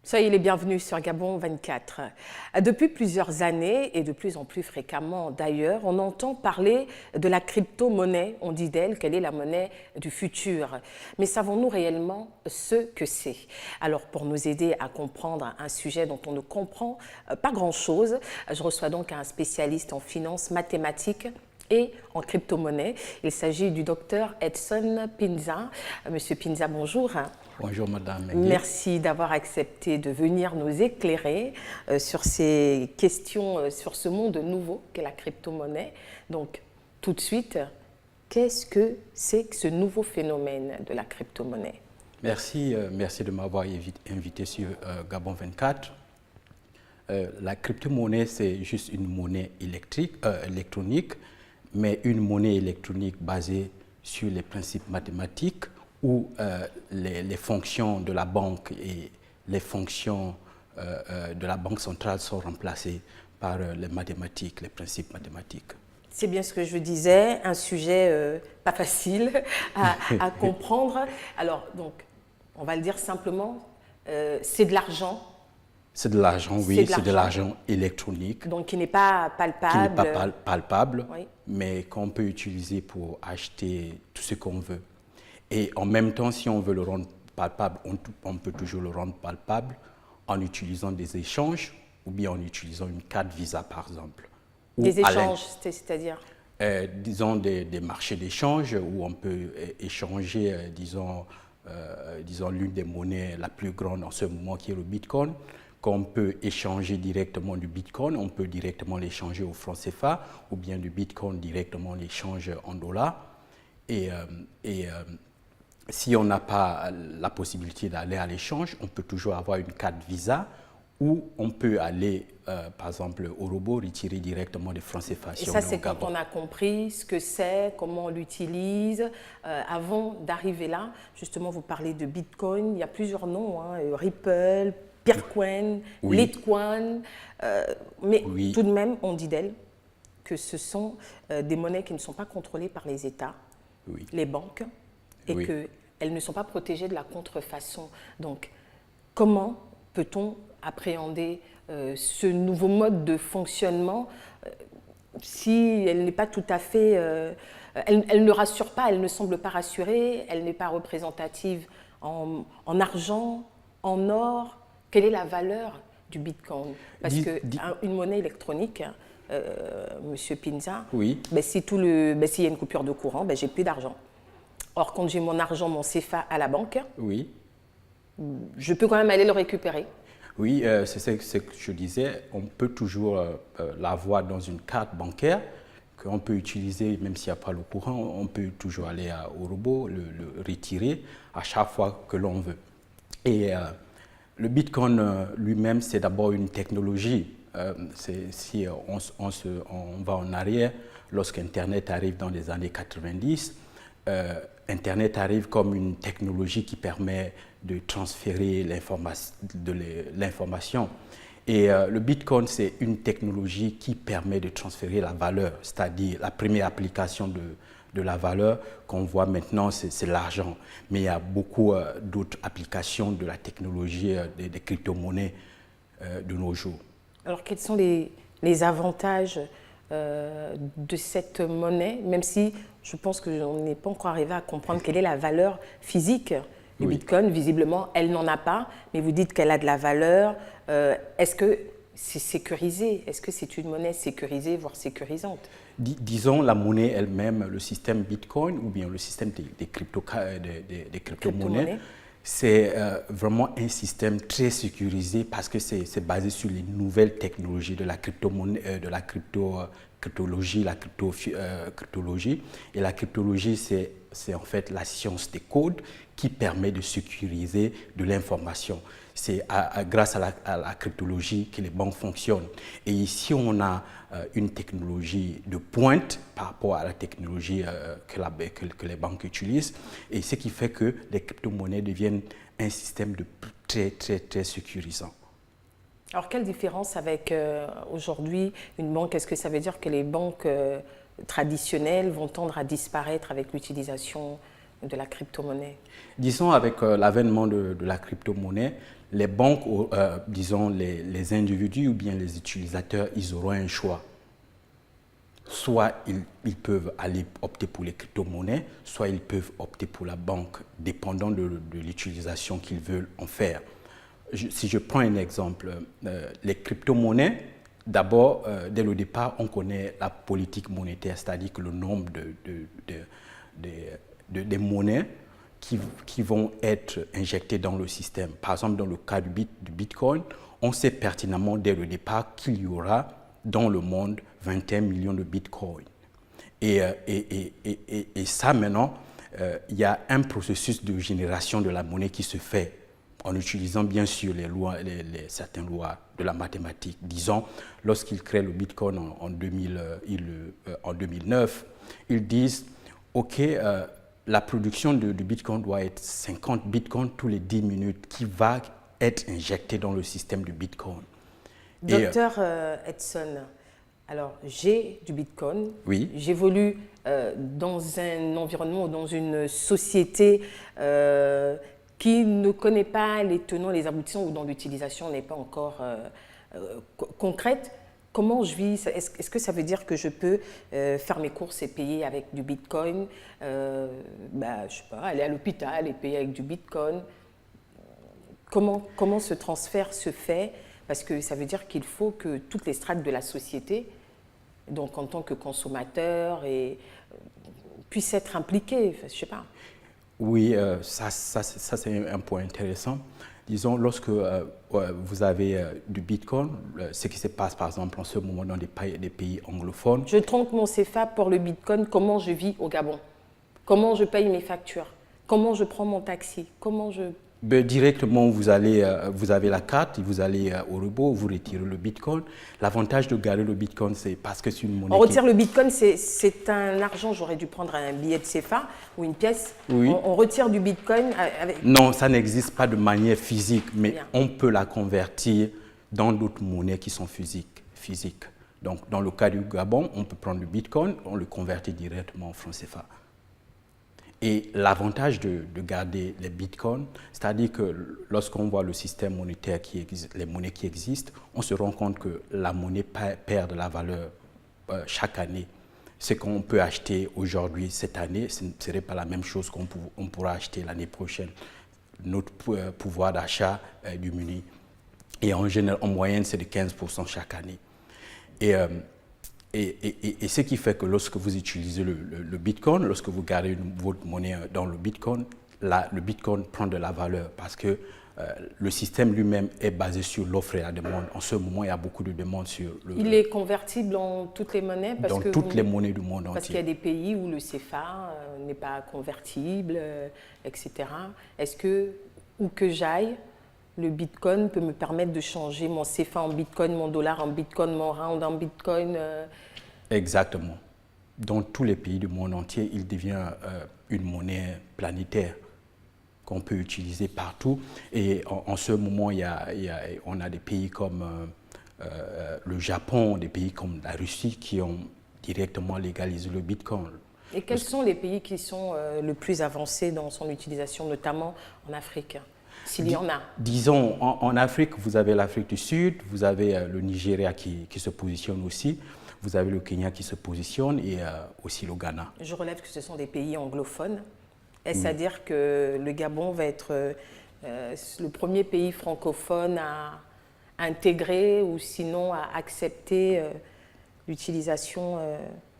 Soyez les bienvenus sur Gabon 24. Depuis plusieurs années, et de plus en plus fréquemment d'ailleurs, on entend parler de la crypto-monnaie. On dit d'elle qu'elle est la monnaie du futur. Mais savons-nous réellement ce que c'est? Alors, pour nous aider à comprendre un sujet dont on ne comprend pas grand-chose, je reçois donc un spécialiste en finance mathématiques et en crypto-monnaie. Il s'agit du docteur Edson Pinza. Monsieur Pinza, bonjour. Bonjour Madame. Merci d'avoir accepté de venir nous éclairer sur ces questions, sur ce monde nouveau qu'est la crypto-monnaie. Donc, tout de suite, qu'est-ce que c'est que ce nouveau phénomène de la crypto-monnaie? Merci de m'avoir invité sur Gabon 24. La crypto-monnaie, c'est juste une monnaie électronique, mais une monnaie électronique basée sur les principes mathématiques où les fonctions de la banque et les fonctions de la banque centrale sont remplacées par les mathématiques, les principes mathématiques. C'est bien ce que je disais, un sujet pas facile à comprendre. Alors, donc, on va le dire simplement, c'est de l'argent. C'est de l'argent, oui, c'est de l'argent électronique. Donc, qui n'est pas palpable. Qui n'est pas palpable, oui, mais qu'on peut utiliser pour acheter tout ce qu'on veut. Et en même temps, si on veut le rendre palpable, on peut toujours le rendre palpable en utilisant des échanges ou bien en utilisant une carte Visa, par exemple. Des échanges, c'est-à-dire disons des marchés d'échange où on peut échanger, disons l'une des monnaies la plus grande en ce moment qui est le Bitcoin, qu'on peut échanger directement du Bitcoin, on peut directement l'échanger au franc CFA ou bien du Bitcoin directement l'échanger en dollars. Si on n'a pas la possibilité d'aller à l'échange, on peut toujours avoir une carte Visa où on peut aller, par exemple, au robot, retirer directement des francs CFA. Et ça, c'est quand on a compris ce que c'est, comment on l'utilise. Avant d'arriver là, justement, vous parlez de Bitcoin, il y a plusieurs noms, hein, Ripple, Peercoin, oui. Litecoin, mais oui. Tout de même, on dit d'elles que ce sont des monnaies qui ne sont pas contrôlées par les États, oui. les banques, et oui. qu'elles ne sont pas protégées de la contrefaçon. Donc, comment peut-on appréhender ce nouveau mode de fonctionnement si elle n'est pas tout à fait... elle ne rassure pas, elle ne semble pas rassurée, elle n'est pas représentative en argent, en or. Quelle est la valeur du Bitcoin? Parce qu'une monnaie électronique, Monsieur Pinza, oui. S'il y a une coupure de courant, j'ai plus d'argent. Or, quand j'ai mon argent, mon CFA à la banque, oui. je peux quand même aller le récupérer. Oui, c'est ce que je disais. On peut toujours l'avoir dans une carte bancaire qu'on peut utiliser, même s'il n'y a pas le courant, on peut toujours aller au robot, le retirer à chaque fois que l'on veut. Et le Bitcoin lui-même, c'est d'abord une technologie. Si on va en arrière, lorsqu'Internet arrive dans les années 90, Internet arrive comme une technologie qui permet de transférer l'information. Et le Bitcoin, c'est une technologie qui permet de transférer la valeur, c'est-à-dire la première application de la valeur qu'on voit maintenant, c'est l'argent. Mais il y a beaucoup d'autres applications de la technologie des crypto-monnaies de nos jours. Alors, quels sont les avantages de cette monnaie, même si je pense qu'on n'est pas encore arrivé à comprendre quelle est la valeur physique du Bitcoin. Visiblement, elle n'en a pas, mais vous dites qu'elle a de la valeur. Est-ce que c'est sécurisé? Est-ce que c'est une monnaie sécurisée, voire sécurisante? Disons la monnaie elle-même, le système Bitcoin ou bien le système des crypto-monnaies, c'est vraiment un système très sécurisé parce que c'est basé sur les nouvelles technologies de la crypto-monnaie, de la cryptologie. Et la cryptologie, c'est en fait la science des codes qui permet de sécuriser de l'information. C'est grâce à la cryptologie que les banques fonctionnent. Et ici, on a une technologie de pointe par rapport à la technologie que les banques utilisent. Et ce qui fait que les crypto-monnaies deviennent un système très, très, très sécurisant. Alors, quelle différence avec aujourd'hui une banque? Est-ce que ça veut dire que les banques traditionnelles vont tendre à disparaître avec l'utilisation de la crypto-monnaie? Disons, avec l'avènement de la crypto-monnaie, les banques, disons, les individus ou bien les utilisateurs, ils auront un choix. Soit ils peuvent aller opter pour les crypto-monnaies, soit ils peuvent opter pour la banque, dépendant de l'utilisation qu'ils veulent en faire. Si je prends un exemple, les crypto-monnaies, d'abord, dès le départ, on connaît la politique monétaire, c'est-à-dire que le nombre des monnaies qui vont être injectées dans le système. Par exemple, dans le cas du Bitcoin, on sait pertinemment dès le départ qu'il y aura dans le monde 21 millions de Bitcoin. Et ça, maintenant, il y a un processus de génération de la monnaie qui se fait en utilisant bien sûr les lois, certaines lois de la mathématique. Disons, lorsqu'ils créent le Bitcoin en 2009, ils disent, OK, la production de Bitcoin doit être 50 Bitcoins tous les 10 minutes qui va être injecté dans le système du Bitcoin. Docteur Edson, alors j'ai du Bitcoin, oui. J'évolue dans un environnement, dans une société qui ne connaît pas les tenants, les aboutissants ou dont l'utilisation n'est pas encore concrète. Comment je vis? Est-ce que ça veut dire que je peux faire mes courses et payer avec du Bitcoin, je sais pas, aller à l'hôpital et payer avec du Bitcoin? Comment ce transfert se fait? Parce que ça veut dire qu'il faut que toutes les strates de la société, donc en tant que consommateur, puissent être impliquées, je sais pas. Oui, ça c'est un point intéressant. Disons, lorsque vous avez du Bitcoin, ce qui se passe par exemple en ce moment dans des pays anglophones. Je trompe mon CFA pour le Bitcoin, comment je vis au Gabon? Comment je paye mes factures? Comment je prends mon taxi? Comment je... Directement, vous avez la carte, vous allez au robot, vous retirez le Bitcoin. L'avantage de garder le Bitcoin, c'est parce que c'est une monnaie. On retire le Bitcoin, c'est un argent, j'aurais dû prendre un billet de CFA ou une pièce. Oui. On retire du Bitcoin avec... Non, ça n'existe pas de manière physique, mais Bien. on peut la convertir dans d'autres monnaies qui sont physiques. Donc, dans le cas du Gabon, on peut prendre le Bitcoin, on le convertit directement en francs CFA. Et l'avantage de garder les bitcoins, c'est-à-dire que lorsqu'on voit le système monétaire qui existe, les monnaies qui existent, on se rend compte que la monnaie perd de la valeur chaque année. Ce qu'on peut acheter aujourd'hui, cette année, ce ne serait pas la même chose qu'on pourra acheter l'année prochaine. Notre pouvoir d'achat diminue. Et en général, en moyenne, c'est de 15% chaque année. Et ce qui fait que lorsque vous utilisez le Bitcoin, lorsque vous gardez votre monnaie dans le Bitcoin prend de la valeur parce que le système lui-même est basé sur l'offre et la demande. En ce moment, il y a beaucoup de demandes sur le... Il est convertible en toutes les monnaies dans toutes les monnaies du monde entier. Parce qu'il y a des pays où le CFA n'est pas convertible, etc. Est-ce que, où que j'aille, le Bitcoin peut me permettre de changer mon CFA en Bitcoin, mon dollar en Bitcoin, mon rand en Bitcoin? Exactement. Dans tous les pays du monde entier, il devient une monnaie planétaire qu'on peut utiliser partout. Et en ce moment, on a des pays comme le Japon, des pays comme la Russie qui ont directement légalisé le Bitcoin. Et quels sont les pays qui sont le plus avancés dans son utilisation, notamment en Afrique, s'il y en a? Disons, en Afrique, vous avez l'Afrique du Sud, vous avez le Nigeria qui se positionne aussi, vous avez le Kenya qui se positionne et aussi le Ghana. Je relève que ce sont des pays anglophones. Est-ce à dire que le Gabon va être le premier pays francophone à intégrer ou sinon à accepter l'utilisation,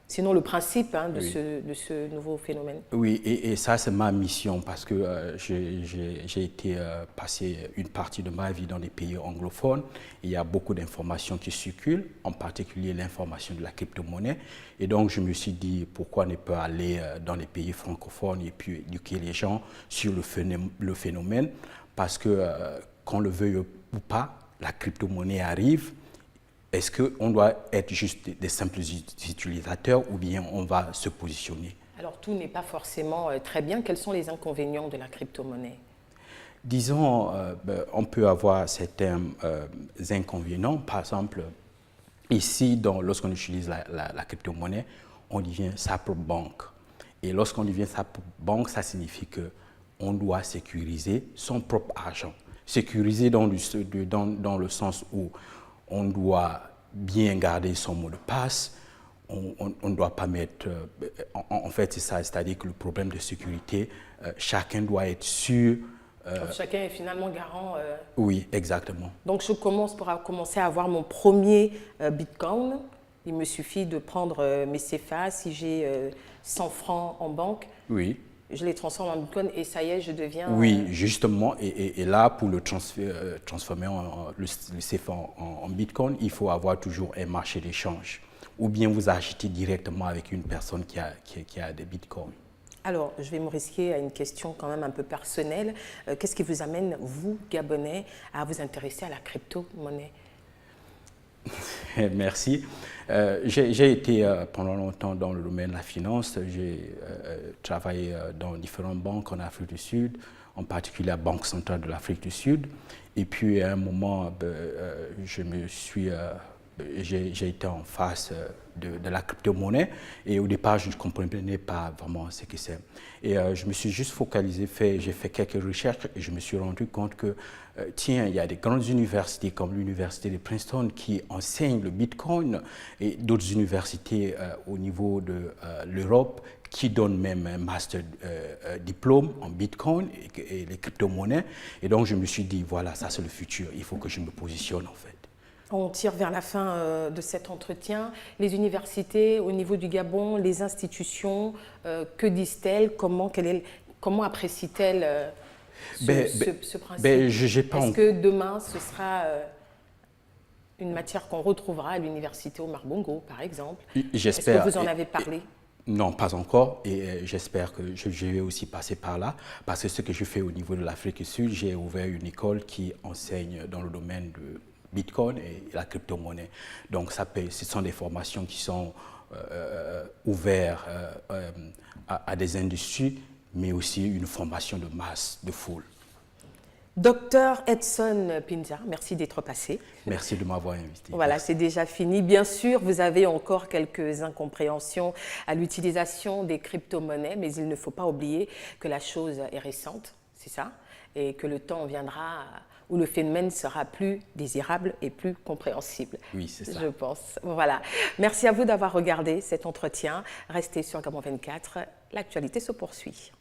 sinon le principe de ce nouveau phénomène? Oui, et ça c'est ma mission parce que j'ai été passé une partie de ma vie dans des pays anglophones. Il y a beaucoup d'informations qui circulent, en particulier l'information de la crypto-monnaie. Et donc je me suis dit pourquoi ne pas aller dans les pays francophones et puis éduquer les gens sur le phénomène parce que qu'on le veuille ou pas, la crypto-monnaie arrive. Est-ce qu'on doit être juste des simples utilisateurs ou bien on va se positionner? Alors tout n'est pas forcément très bien. Quels sont les inconvénients de la crypto-monnaie? Disons, on peut avoir certains inconvénients. Par exemple, ici, lorsqu'on utilise la crypto-monnaie, on devient sa propre banque. Et lorsqu'on devient sa banque, ça signifie qu'on doit sécuriser son propre argent. Sécuriser dans le sens où on doit bien garder son mot de passe, on ne doit pas mettre... en fait, c'est ça, c'est-à-dire que le problème de sécurité, chacun doit être sûr... chacun est finalement garant. Oui, exactement. Donc, je pourrais commencer à avoir mon premier Bitcoin. Il me suffit de prendre mes CFA. Si j'ai 100 francs en banque, oui. Je les transforme en Bitcoin et ça y est, je deviens... Oui, justement. Et là, pour le transformer le CFA en Bitcoin, il faut avoir toujours un marché d'échange. Ou bien vous achetez directement avec une personne qui a des Bitcoins. Alors, je vais me risquer à une question quand même un peu personnelle. Qu'est-ce qui vous amène, vous, Gabonais, à vous intéresser à la crypto-monnaie? Merci. J'ai été pendant longtemps dans le domaine de la finance. J'ai travaillé dans différentes banques en Afrique du Sud, en particulier la Banque centrale de l'Afrique du Sud. Et puis à un moment, j'ai été en face de la crypto-monnaie et au départ, je ne comprenais pas vraiment ce que c'est. Et je me suis juste focalisé, j'ai fait quelques recherches et je me suis rendu compte que, tiens, il y a des grandes universités comme l'université de Princeton qui enseignent le Bitcoin et d'autres universités au niveau de l'Europe qui donnent même un master diplôme en Bitcoin et les crypto-monnaies. Et donc, je me suis dit, voilà, ça c'est le futur, il faut que je me positionne en fait. On tire vers la fin de cet entretien. Les universités au niveau du Gabon, les institutions, que disent-elles? Comment apprécient-elles ce principe? Est-ce que demain, ce sera une matière qu'on retrouvera à l'université Omar Bongo, par exemple? J'espère. Est-ce que vous en avez parlé? Non, pas encore, et j'espère que je vais aussi passer par là, parce que ce que je fais au niveau de l'Afrique du Sud, j'ai ouvert une école qui enseigne dans le domaine de Bitcoin et la crypto-monnaie. Donc ce sont des formations qui sont ouvertes à des industries, mais aussi une formation de masse, de foule. Docteur Edson Pinza, merci d'être passé. Merci de m'avoir invité. Voilà, c'est déjà fini. Bien sûr, vous avez encore quelques incompréhensions à l'utilisation des crypto-monnaies, mais il ne faut pas oublier que la chose est récente, c'est ça, et que le temps viendra où le phénomène sera plus désirable et plus compréhensible. Oui, c'est ça. Je pense. Voilà. Merci à vous d'avoir regardé cet entretien. Restez sur Gabon 24. L'actualité se poursuit.